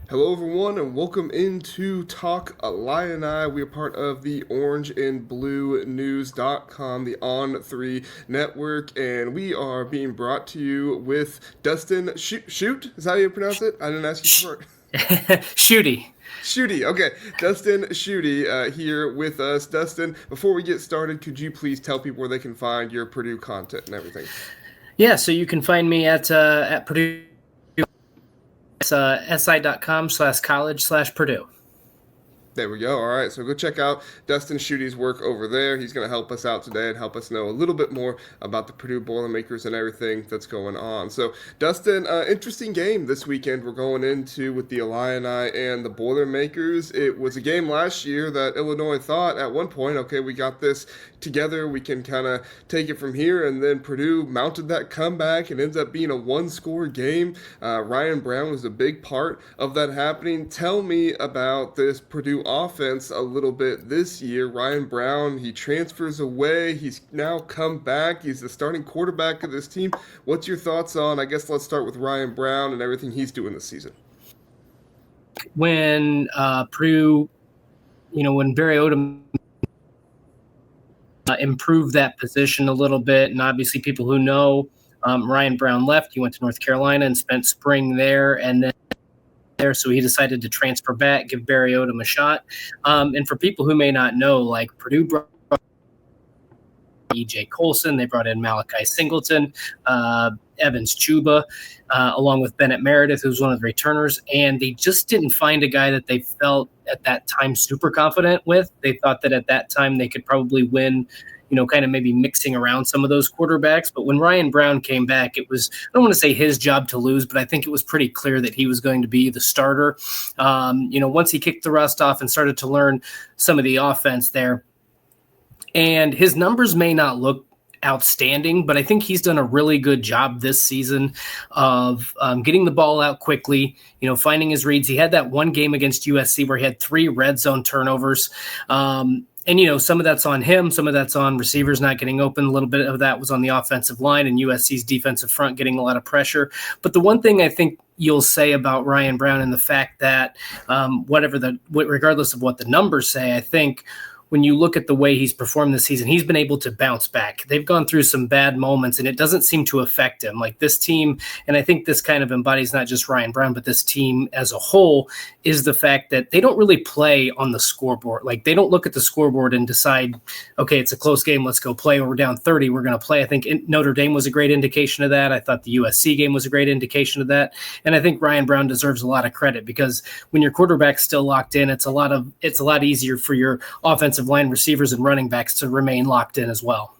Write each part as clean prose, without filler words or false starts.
Hello, everyone, and welcome into Talk Illini. We are part of the Orange and Blue News.com, the On3 Network, and we are being brought to you with Dustin Schutte. Is that how you pronounce it? I didn't ask you for it. Shooty. Schutte, okay. Dustin Schutte here with us. Dustin, before we get started, could you please tell people where they can find your Purdue content and everything? Yeah, so you can find me at Purdue. It's si.com/college/Purdue. There we go. All right, so go check out Dustin Schutte's work over there. He's going to help us out today and help us know a little bit more about the Purdue Boilermakers and everything that's going on. So, Dustin, interesting game this weekend we're going into with the Illini and the Boilermakers. It was a game last year that Illinois thought at one point, okay, we got this together, we can kind of take it from here, and then Purdue mounted that comeback and ends up being a one-score game. Ryan Browne was a big part of that happening. Tell me about this Purdue offense a little bit this year. Ryan Browne, he transfers away. He's now come back. He's the starting quarterback of this team. What's your thoughts on, I guess let's start with Ryan Browne and everything he's doing this season? When Purdue, when Barry Odom improved that position a little bit, and obviously people who know Ryan Browne left. He went to North Carolina and spent spring there, and then so he decided to transfer back, give Barry Odom a shot. And for people who may not know, like Purdue brought E.J. Colson, they brought in Malachi Singleton, Evans Chuba, along with Bennett Meredith, who's one of the returners, and they just didn't find a guy that they felt at that time super confident with. They thought that at that time they could probably win, kind of maybe mixing around some of those quarterbacks. But when Ryan Browne came back, it was, I don't want to say his job to lose, but I think it was pretty clear that he was going to be the starter. Once he kicked the rust off and started to learn some of the offense there. And his numbers may not look outstanding, but I think he's done a really good job this season of getting the ball out quickly, finding his reads. He had that one game against USC where he had 3 red zone turnovers. And, some of that's on him. Some of that's on receivers not getting open. A little bit of that was on the offensive line and USC's defensive front getting a lot of pressure. But the one thing I think you'll say about Ryan Browne and the fact that regardless of what the numbers say, I think when you look at the way he's performed this season, he's been able to bounce back. They've gone through some bad moments, and it doesn't seem to affect him. Like this team, and I think this kind of embodies not just Ryan Browne, but this team as a whole, is the fact that they don't really play on the scoreboard. Like they don't look at the scoreboard and decide, okay, it's a close game, let's go play. Or we're down 30, we're going to play. I think Notre Dame was a great indication of that. I thought the USC game was a great indication of that. And I think Ryan Browne deserves a lot of credit because when your quarterback's still locked in, it's a lot easier for your offensive line receivers and running backs to remain locked in as well.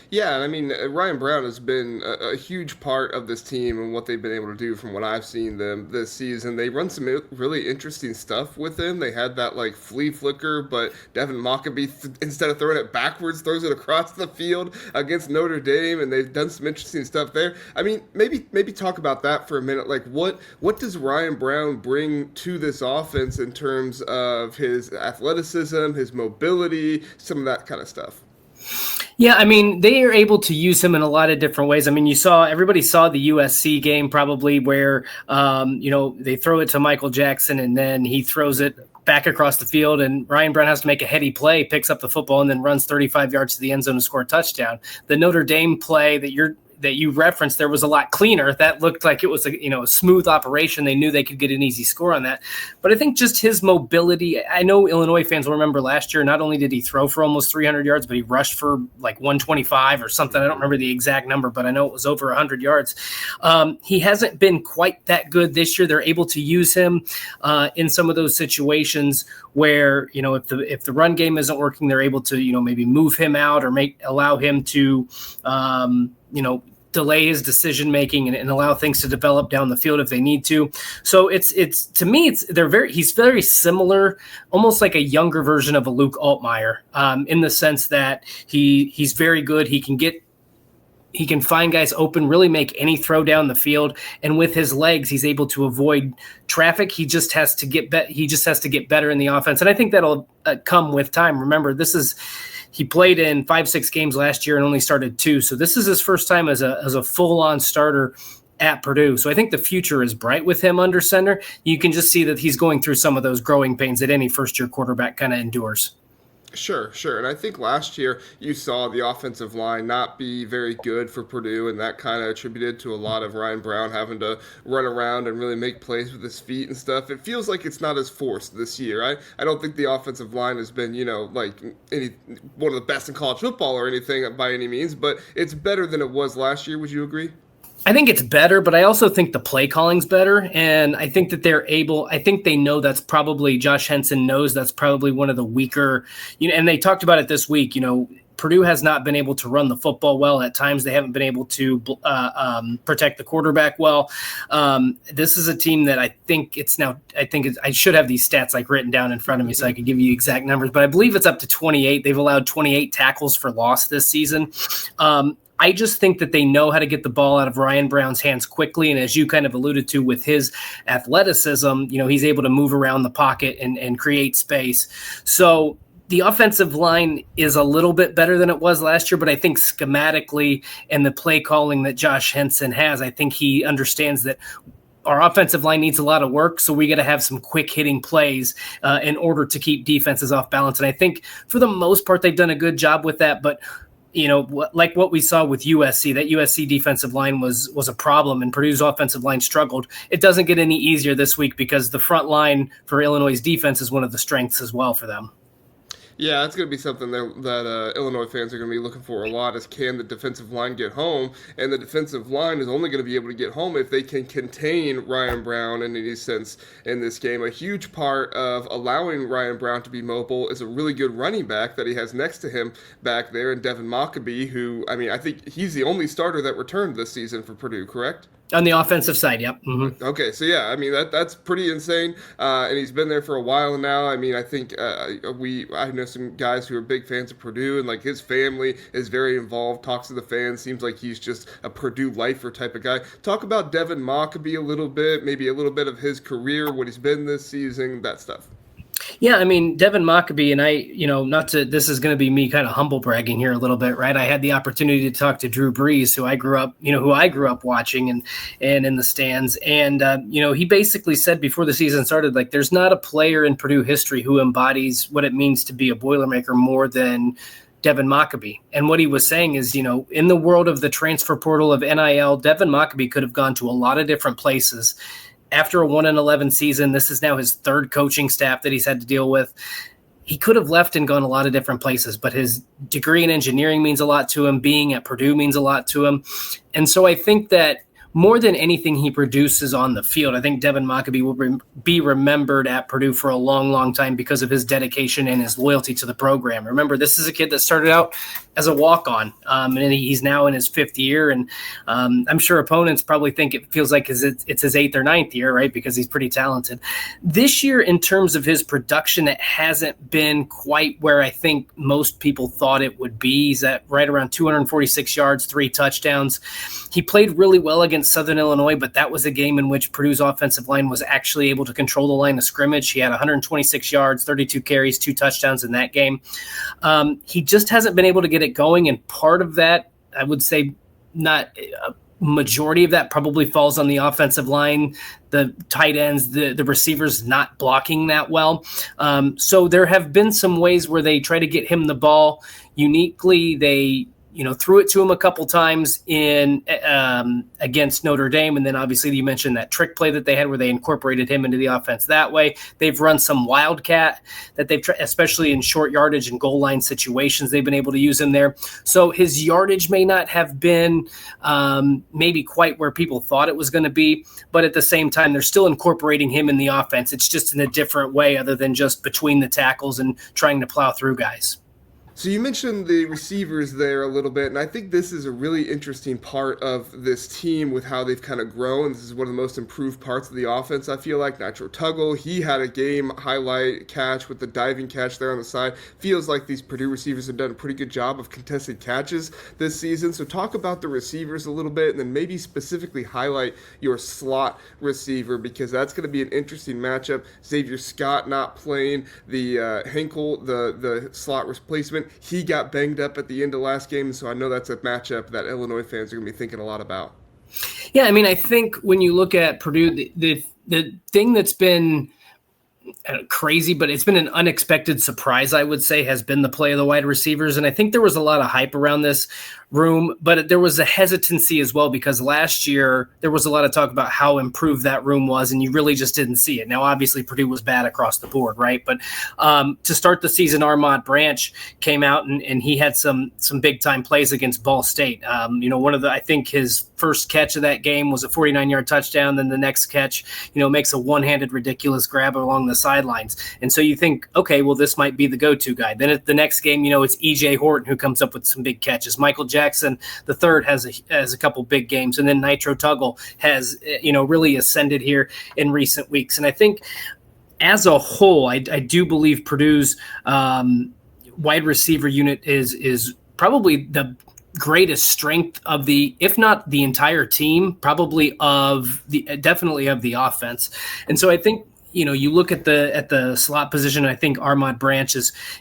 Yeah, I mean, Ryan Browne has been a huge part of this team and what they've been able to do from what I've seen them this season. They run some really interesting stuff with him. They had that, flea flicker, but Devin Mockaby, instead of throwing it backwards, throws it across the field against Notre Dame, and they've done some interesting stuff there. I mean, maybe talk about that for a minute. Like, what does Ryan Browne bring to this offense in terms of his athleticism, his mobility, some of that kind of stuff? Yeah, I mean, they are able to use him in a lot of different ways. I mean, everybody saw the USC game probably where, they throw it to Michael Jackson and then he throws it back across the field and Ryan Browne has to make a heady play, picks up the football and then runs 35 yards to the end zone to score a touchdown. The Notre Dame play that you referenced, there was a lot cleaner. That looked like it was a smooth operation. They knew they could get an easy score on that. But I think just his mobility, I know Illinois fans will remember last year, not only did he throw for almost 300 yards, but he rushed for 125 or something. I don't remember the exact number, but I know it was over 100 yards. He hasn't been quite that good this year. They're able to use him in some of those situations where, if the run game isn't working, they're able to, maybe move him out or allow him to, delay his decision making and allow things to develop down the field if they need to. So he's very similar, almost like a younger version of a Luke Altmaier, in the sense that he's very good. He can find guys open, really make any throw down the field, and with his legs, he's able to avoid traffic. He just has to get better in the offense, and I think that'll come with time. Remember, he played in 5-6 games last year and only started 2. So this is his first time as a full-on starter at Purdue. So I think the future is bright with him under center. You can just see that he's going through some of those growing pains that any first-year quarterback kind of endures. Sure, sure. And I think last year you saw the offensive line not be very good for Purdue, and that kind of attributed to a lot of Ryan Browne having to run around and really make plays with his feet and stuff. It feels like it's not as forced this year. I don't think the offensive line has been, like one of the best in college football or anything by any means, but it's better than it was last year. Would you agree? I think it's better, but I also think the play calling's better. And I think that I think they know that's probably, Josh Henson knows that's probably one of the weaker, and they talked about it this week, Purdue has not been able to run the football well. At times, they haven't been able to protect the quarterback well. This is a team that I should have these stats like written down in front of me so I can give you exact numbers, but I believe it's up to 28. They've allowed 28 tackles for loss this season. I just think that they know how to get the ball out of Ryan Browne's hands quickly. And as you kind of alluded to with his athleticism, he's able to move around the pocket and create space. So the offensive line is a little bit better than it was last year, but I think schematically and the play calling that Josh Henson has, I think he understands that our offensive line needs a lot of work, so we got to have some quick hitting plays in order to keep defenses off balance. And I think for the most part, they've done a good job with that, but like what we saw with USC, that USC defensive line was a problem and Purdue's offensive line struggled. It doesn't get any easier this week because the front line for Illinois' defense is one of the strengths as well for them. Yeah, that's going to be something that Illinois fans are going to be looking for a lot is can the defensive line get home? And the defensive line is only going to be able to get home if they can contain Ryan Browne in any sense in this game. A huge part of allowing Ryan Browne to be mobile is a really good running back that he has next to him back there in Devin Mockaby, who, I think he's the only starter that returned this season for Purdue, correct? On the offensive side, yep. Mm-hmm. Okay, so yeah, that's pretty insane, and he's been there for a while now. I think I know some guys who are big fans of Purdue, and like his family is very involved, talks to the fans, seems like he's just a Purdue lifer type of guy. Talk about Devin Mockaby a little bit, maybe a little bit of his career, what he's been this season, that stuff. Yeah, Devin Mockaby and I, this is going to be me kind of humble bragging here a little bit, right? I had the opportunity to talk to Drew Brees, who I grew up watching and in the stands. And, he basically said before the season started, like, there's not a player in Purdue history who embodies what it means to be a Boilermaker more than Devin Mockaby. And what he was saying is, in the world of the transfer portal of NIL, Devin Mockaby could have gone to a lot of different places. After a 1-11 season, this is now his third coaching staff that he's had to deal with. He could have left and gone a lot of different places, but his degree in engineering means a lot to him. Being at Purdue means a lot to him. And so I think that more than anything he produces on the field, I think Devin Mockaby will be remembered at Purdue for a long, long time because of his dedication and his loyalty to the program. Remember, this is a kid that started out as a walk-on, and he's now in his fifth year. And I'm sure opponents probably think it feels like it's his eighth or ninth year, right? Because he's pretty talented. This year, in terms of his production, it hasn't been quite where I think most people thought it would be. He's at right around 246 yards, 3 touchdowns. He played really well against Southern Illinois, but that was a game in which Purdue's offensive line was actually able to control the line of scrimmage. He had 126 yards, 32 carries, 2 touchdowns in that game. He just hasn't been able to get it going, and part of that, I would say, not a majority of that probably falls on the offensive line, the tight ends, the receivers not blocking that well. So there have been some ways where they try to get him the ball uniquely. They threw it to him a couple times in against Notre Dame. And then obviously you mentioned that trick play that they had where they incorporated him into the offense that way. They've run some wildcat that they've especially in short yardage and goal line situations, they've been able to use him there. So his yardage may not have been maybe quite where people thought it was going to be, but at the same time, they're still incorporating him in the offense. It's just in a different way other than just between the tackles and trying to plow through guys. So you mentioned the receivers there a little bit, and I think this is a really interesting part of this team with how they've kind of grown. This is one of the most improved parts of the offense, I feel like. Nitro Tuggle, he had a game highlight catch with the diving catch there on the side. Feels like these Purdue receivers have done a pretty good job of contested catches this season. So talk about the receivers a little bit, and then maybe specifically highlight your slot receiver, because that's going to be an interesting matchup. Xavier Scott not playing, the Henkel, the slot replacement. He got banged up at the end of last game, so I know that's a matchup that Illinois fans are going to be thinking a lot about. Yeah, I mean, I think when you look at Purdue, the thing that's been crazy, but it's been an unexpected surprise, I would say, has been the play of the wide receivers. And I think there was a lot of hype around this room, but there was a hesitancy as well, because last year there was a lot of talk about how improved that room was, and you really just didn't see it. Now, obviously, Purdue was bad across the board, right? But to start the season, Browne came out and he had some big time plays against Ball State. I think his first catch of that game was a 49-yard touchdown. Then the next catch, makes a one-handed ridiculous grab along the sidelines. And so you think, okay, well, this might be the go-to guy. Then at the next game, it's EJ Horton who comes up with some big catches. Michael Jackson, the third, has a couple big games. And then Nitro Tuggle has, really ascended here in recent weeks. And I think as a whole, I do believe Purdue's wide receiver unit is probably the greatest strength of if not the entire team, definitely of the offense. And so I think, you look at the slot position. I think Browne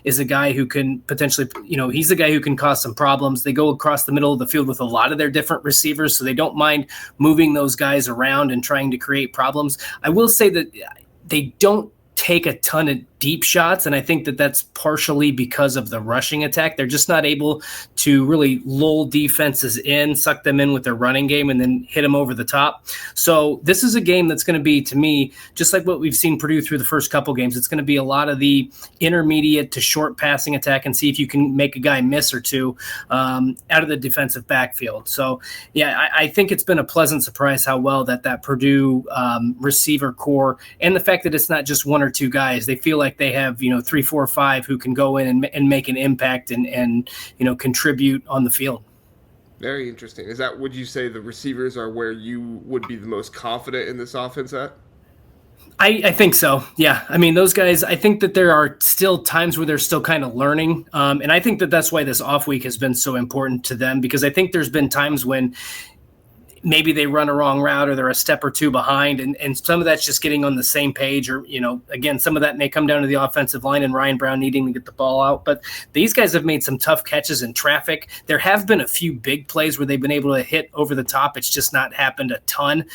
is a guy who can potentially, he's the guy who can cause some problems. They go across the middle of the field with a lot of their different receivers, so they don't mind moving those guys around and trying to create problems. I will say that they don't take a ton of deep shots, and I think that that's partially because of the rushing attack. They're just not able to really lull defenses in, suck them in with their running game, and then hit them over the top. So this is a game that's going to be, to me, just like what we've seen Purdue through the first couple games. It's going to be a lot of the intermediate to short passing attack and see if you can make a guy miss or two out of the defensive backfield. So, yeah, I think it's been a pleasant surprise how well that Purdue receiver core, and the fact that it's not just one or two guys. They feel like they have 3, 4, 5 who can go in and make an impact and contribute on the field. Very interesting. Would you say the receivers are where you would be the most confident in this offense at? I think so. Yeah. I mean, those guys, I think that there are still times where they're still kind of learning. And I think that that's why this off week has been so important to them, because I think there's been times when maybe they run a wrong route or they're a step or two behind. And some of that's just getting on the same page, or, again, some of that may come down to the offensive line and Ryan Browne needing to get the ball out. But these guys have made some tough catches in traffic. There have been a few big plays where they've been able to hit over the top. It's just not happened a ton.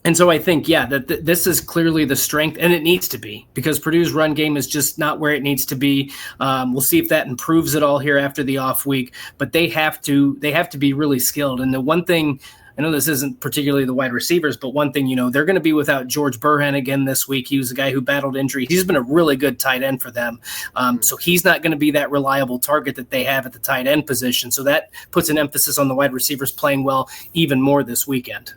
And so I think, that this is clearly the strength, and it needs to be, because Purdue's run game is just not where it needs to be. We'll see if that improves at all here after the off week, but they have to be really skilled. And the one thing, I know this isn't particularly the wide receivers, but one thing, they're going to be without George Burhan again this week. He was a guy who battled injury. He's been a really good tight end for them. So he's not going to be that reliable target that they have at the tight end position. So that puts an emphasis on the wide receivers playing well even more this weekend.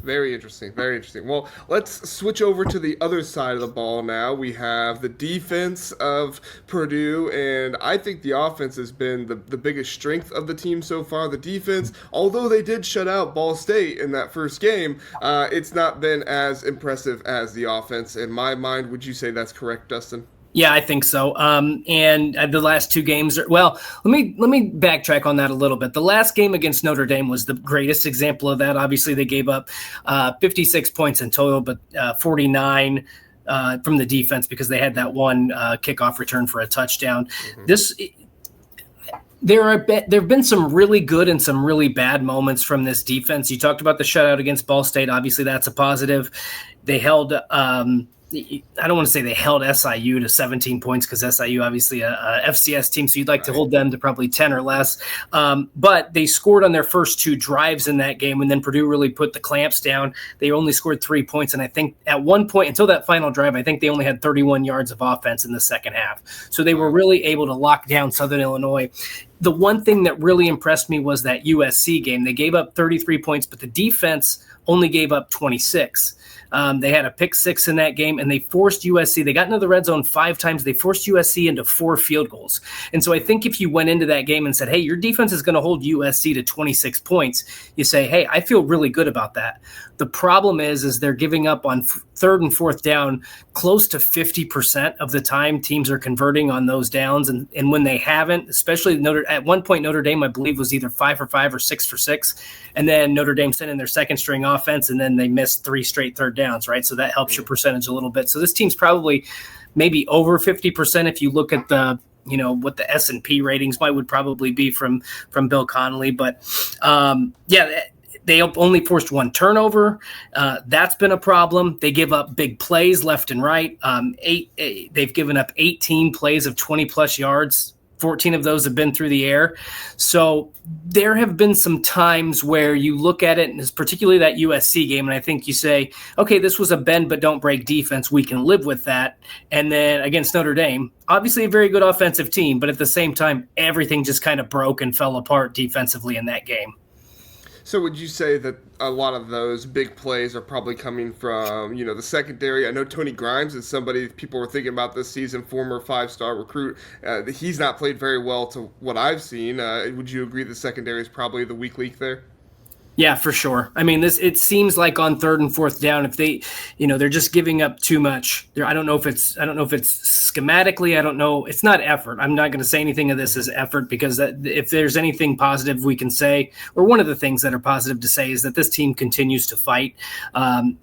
Very interesting. Very interesting. Well, let's switch over to the other side of the ball now. We have the defense of Purdue, and I think the offense has been the biggest strength of the team so far. The defense, although they did shut out Ball State in that first game, it's not been as impressive as the offense. In my mind, would you say that's correct, Dustin? Yeah, I think so. And the last two games let me backtrack on that a little bit. The last game against Notre Dame was the greatest example of that. Obviously, they gave up 56 points in total, but 49 from the defense, because they had that one kickoff return for a touchdown. Mm-hmm. There have been some really good and some really bad moments from this defense. You talked about the shutout against Ball State. Obviously, that's a positive. They held I don't want to say they held SIU to 17 points, because SIU obviously a FCS team, so you'd like to hold them to probably 10 or less. But they scored on their first two drives in that game, and then Purdue really put the clamps down. They only scored 3 points, and I think at one point, until that final drive, I think they only had 31 yards of offense in the second half. So they were really able to lock down Southern Illinois. The one thing that really impressed me was that USC game. They gave up 33 points, but the defense only gave up 26. They had a pick six in that game, and they forced USC. They got into the red zone 5 times. They forced USC into 4 field goals. And so I think if you went into that game and said, hey, your defense is going to hold USC to 26 points, you say, hey, I feel really good about that. The problem is they're giving up on third and fourth down close to 50% of the time. Teams are converting on those downs. And when they haven't, especially at one point, Notre Dame, I believe, was either 5 for 5 or 6 for 6. And then Notre Dame sent in their second string offense, and then they missed 3 straight third downs, right? So that helps your percentage a little bit. So this team's probably maybe over 50% if you look at the what the S&P ratings would probably be from Bill Connolly. But they only forced one turnover. That's been a problem. They give up big plays left and right. They've given up 18 plays of 20-plus yards. 14 of those have been through the air. So there have been some times where you look at it, and it's particularly that USC game, and I think you say, okay, this was a bend but don't break defense. We can live with that. And then against Notre Dame, obviously a very good offensive team, but at the same time, everything just kind of broke and fell apart defensively in that game. So would you say that a lot of those big plays are probably coming from, the secondary? I know Tony Grimes is somebody people were thinking about this season, former 5-star recruit. He's not played very well to what I've seen. Would you agree the secondary is probably the weak link there? Yeah, for sure. I mean, it seems like on 3rd and 4th down, if they, they're just giving up too much. I don't know if it's schematically. I don't know. It's not effort. I'm not going to say anything of this as effort, because if there's anything positive we can say, or one of the things that are positive to say, is that this team continues to fight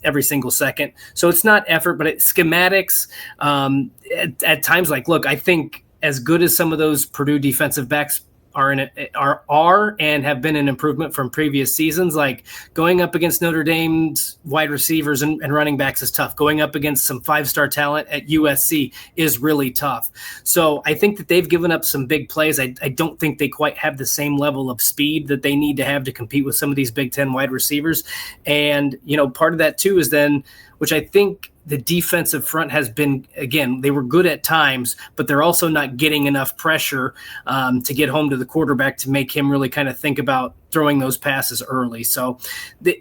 every single second. So it's not effort, but it's schematics. At times, look, I think as good as some of those Purdue defensive backs are and have been an improvement from previous seasons. Like going up against Notre Dame's wide receivers and running backs is tough. Going up against some 5-star talent at USC is really tough. So I think that they've given up some big plays. I don't think they quite have the same level of speed that they need to have to compete with some of these Big Ten wide receivers. And, part of that too is then, which I think the defensive front has been, again, they were good at times, but they're also not getting enough pressure to get home to the quarterback to make him really kind of think about throwing those passes early. So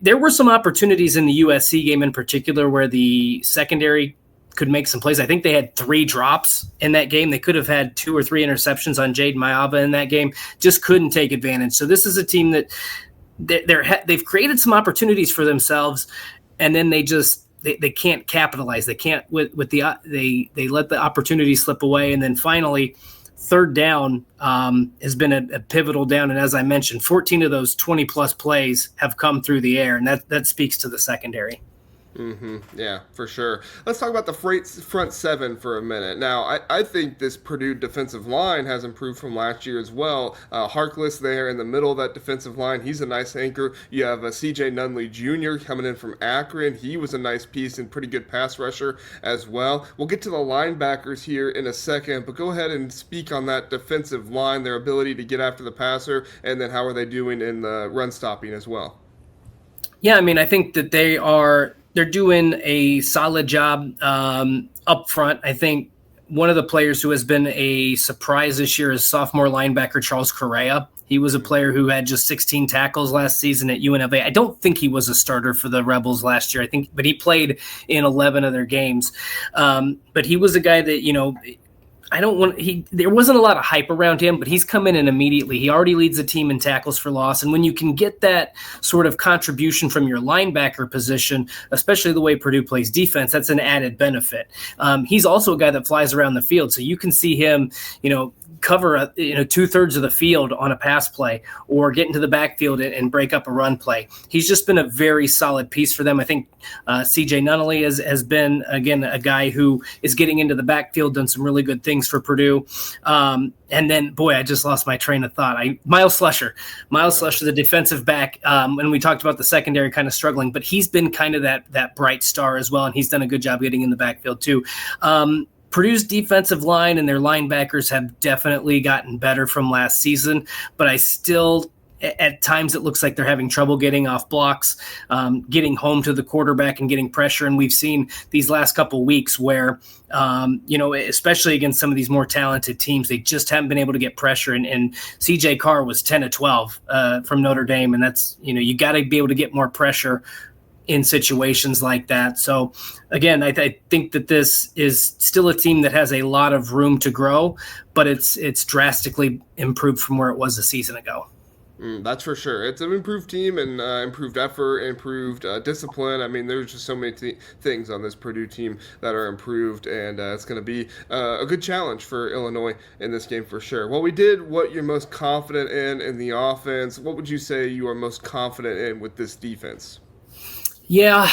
there were some opportunities in the USC game in particular where the secondary could make some plays. I think they had 3 drops in that game. They could have had 2 or 3 interceptions on Jade Mayava in that game, just couldn't take advantage. So this is a team that they've created some opportunities for themselves, and then they can't capitalize. They can't they let the opportunity slip away. And then finally, 3rd down has been a pivotal down. And as I mentioned, 14 of those 20-plus plays have come through the air, and that speaks to the secondary. Mm-hmm. Yeah, for sure. Let's talk about the front 7 for a minute. Now, I think this Purdue defensive line has improved from last year as well. Harkless there in the middle of that defensive line. He's a nice anchor. You have C.J. Nunley Jr. coming in from Akron. He was a nice piece and pretty good pass rusher as well. We'll get to the linebackers here in a second, but go ahead and speak on that defensive line, their ability to get after the passer, and then how are they doing in the run stopping as well? Yeah, I mean, I think that they're doing a solid job up front. I think one of the players who has been a surprise this year is sophomore linebacker Charles Correa. He was a player who had just 16 tackles last season at UNLV. I don't think he was a starter for the Rebels last year. But he played in 11 of their games. But he was a guy that, there wasn't a lot of hype around him, but he's come in and immediately he already leads the team in tackles for loss. And when you can get that sort of contribution from your linebacker position, especially the way Purdue plays defense, that's an added benefit. He's also a guy that flies around the field. So you can see him, cover 2/3 of the field on a pass play, or get into the backfield and break up a run play. He's just been a very solid piece for them. I think C.J. Nunley has been, again, a guy who is getting into the backfield, done some really good things for Purdue. And then, I just lost my train of thought. Miles Slusher, the defensive back. And we talked about the secondary kind of struggling, but he's been kind of that bright star as well, and he's done a good job getting in the backfield too. Purdue's defensive line and their linebackers have definitely gotten better from last season, but at times it looks like they're having trouble getting off blocks, getting home to the quarterback and getting pressure. And we've seen these last couple of weeks where, especially against some of these more talented teams, they just haven't been able to get pressure. And CJ Carr was 10 of 12 from Notre Dame. And that's, you got to be able to get more pressure in situations like that. So again, I think that this is still a team that has a lot of room to grow, but it's drastically improved from where it was a season ago. That's for sure. It's an improved team and improved effort, improved discipline. I mean, there's just so many things on this Purdue team that are improved, and it's going to be a good challenge for Illinois in this game for sure. Well, we did what you're most confident in the offense. What would you say you are most confident in with this defense? Yeah,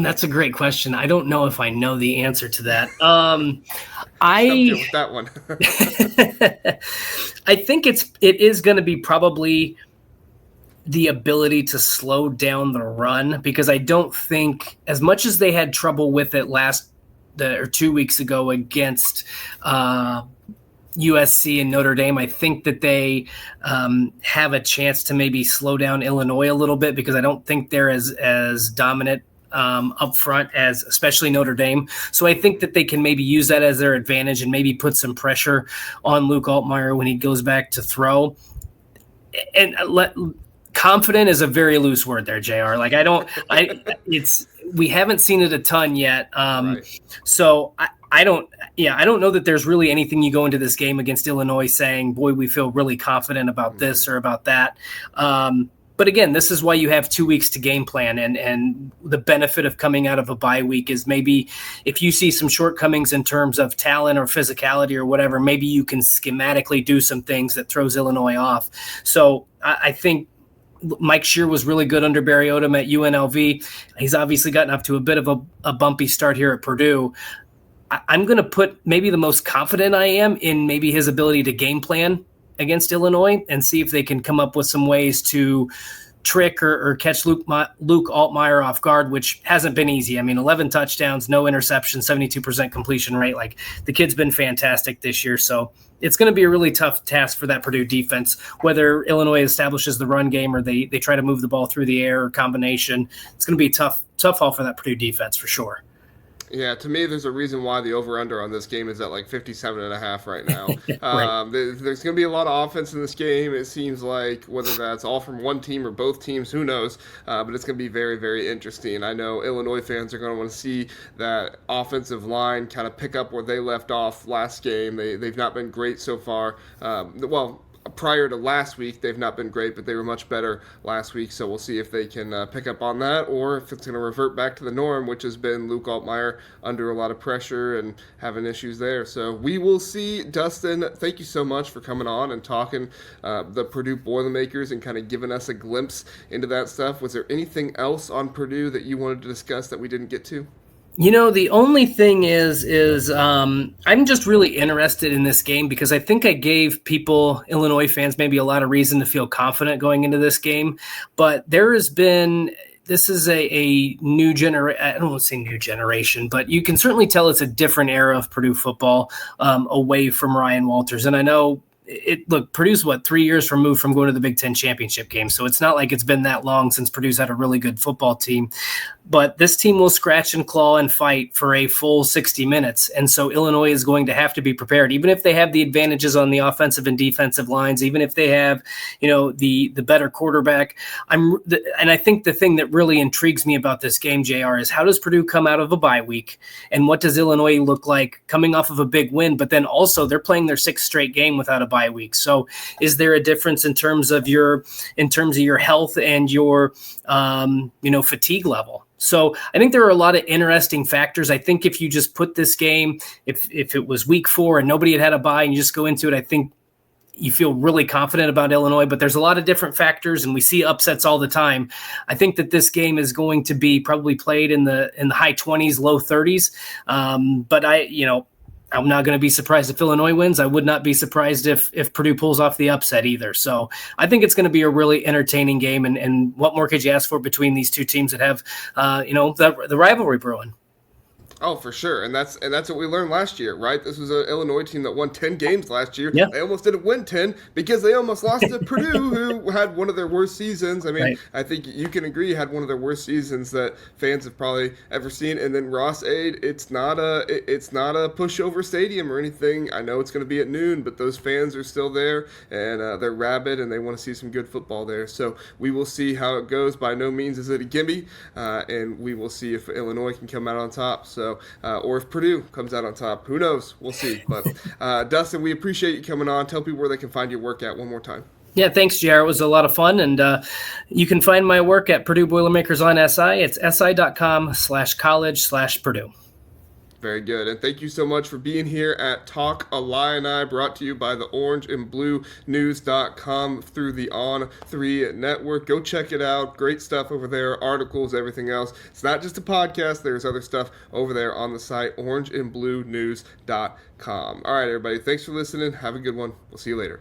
that's a great question. I don't know if I know the answer to that. Stumped you I with that one. I think it is going to be probably the ability to slow down the run, because I don't think, as much as they had trouble with it 2 weeks ago against USC and Notre Dame, I think that they have a chance to maybe slow down Illinois a little bit, because I don't think they're as dominant up front as especially Notre Dame. So I think that they can maybe use that as their advantage and maybe put some pressure on Luke Altmaier when he goes back to throw. And confident is a very loose word there, JR. Like we haven't seen it a ton yet. Right. So I don't know that there's really anything you go into this game against Illinois saying, boy, we feel really confident about this or about that. But again, this is why you have 2 weeks to game plan, and the benefit of coming out of a bye week is maybe if you see some shortcomings in terms of talent or physicality or whatever, maybe you can schematically do some things that throws Illinois off. So I think Mike Shear was really good under Barry Odom at UNLV. He's obviously gotten up to a bit of a bumpy start here at Purdue. I'm going to put maybe the most confident I am in maybe his ability to game plan against Illinois and see if they can come up with some ways to trick or catch Luke Altmaier off guard, which hasn't been easy. I mean, 11 touchdowns, no interceptions, 72% completion rate. Like, the kid's been fantastic this year. So it's going to be a really tough task for that Purdue defense, whether Illinois establishes the run game or they try to move the ball through the air or combination. It's going to be a tough haul for that Purdue defense for sure. Yeah, to me, there's a reason why the over-under on this game is at like 57.5 right now. Right. There's going to be a lot of offense in this game. It seems like, whether that's all from one team or both teams, who knows? But it's going to be very, very interesting. I know Illinois fans are going to want to see that offensive line kind of pick up where they left off last game. They've not been great so far. Prior to last week, they've not been great, but they were much better last week. So we'll see if they can pick up on that, or if it's going to revert back to the norm, which has been Luke Altmaier under a lot of pressure and having issues there. So we will see. Dustin, thank you so much for coming on and talking the Purdue Boilermakers and kind of giving us a glimpse into that stuff. Was there anything else on Purdue that you wanted to discuss that we didn't get to? You know, the only thing is I'm just really interested in this game because I think I gave Illinois fans, maybe a lot of reason to feel confident going into this game. But this is a new generation. I don't want to say new generation, but you can certainly tell it's a different era of Purdue football away from Ryan Walters. And I know Purdue's 3 years removed from going to the Big Ten championship game. So it's not like it's been that long since Purdue's had a really good football team. But this team will scratch and claw and fight for a full 60 minutes. And so Illinois is going to have to be prepared, even if they have the advantages on the offensive and defensive lines, even if they have, the better quarterback. And I think the thing that really intrigues me about this game, JR, is how does Purdue come out of a bye week? And what does Illinois look like coming off of a big win? But then also they're playing their sixth straight game without a bye week. So is there a difference in terms of your health and your, fatigue level? So I think there are a lot of interesting factors. I think if you just put this game, if it was week 4 and nobody had a bye and you just go into it, I think you feel really confident about Illinois, but there's a lot of different factors and we see upsets all the time. I think that this game is going to be probably played in the high 20s, low 30s. But I'm not going to be surprised if Illinois wins. I would not be surprised if Purdue pulls off the upset either. So I think it's going to be a really entertaining game. And what more could you ask for between these two teams that have, the rivalry brewing? Oh, for sure. And that's what we learned last year, right? This was an Illinois team that won 10 games last year. Yeah. They almost didn't win 10 because they almost lost to Purdue, who had one of their worst seasons. I mean, right. I think you can agree had one of their worst seasons that fans have probably ever seen. And then Ross Ade, it's not a pushover stadium or anything. I know it's going to be at noon, but those fans are still there and they're rabid and they want to see some good football there. So we will see how it goes. By no means is it a gimme, and we will see if Illinois can come out on top. So. Or if Purdue comes out on top. Who knows? We'll see. But Dustin, we appreciate you coming on. Tell people where they can find your work at one more time. Yeah, thanks, JR. It was a lot of fun. And you can find my work at Purdue Boilermakers on SI. It's si.com/college/Purdue. Very good. And thank you so much for being here at Talk Illini, brought to you by the orangeandbluenews.com through the On3 Network. Go check it out. Great stuff over there, articles, everything else. It's not just a podcast. There's other stuff over there on the site, orangeandbluenews.com. All right, everybody. Thanks for listening. Have a good one. We'll see you later.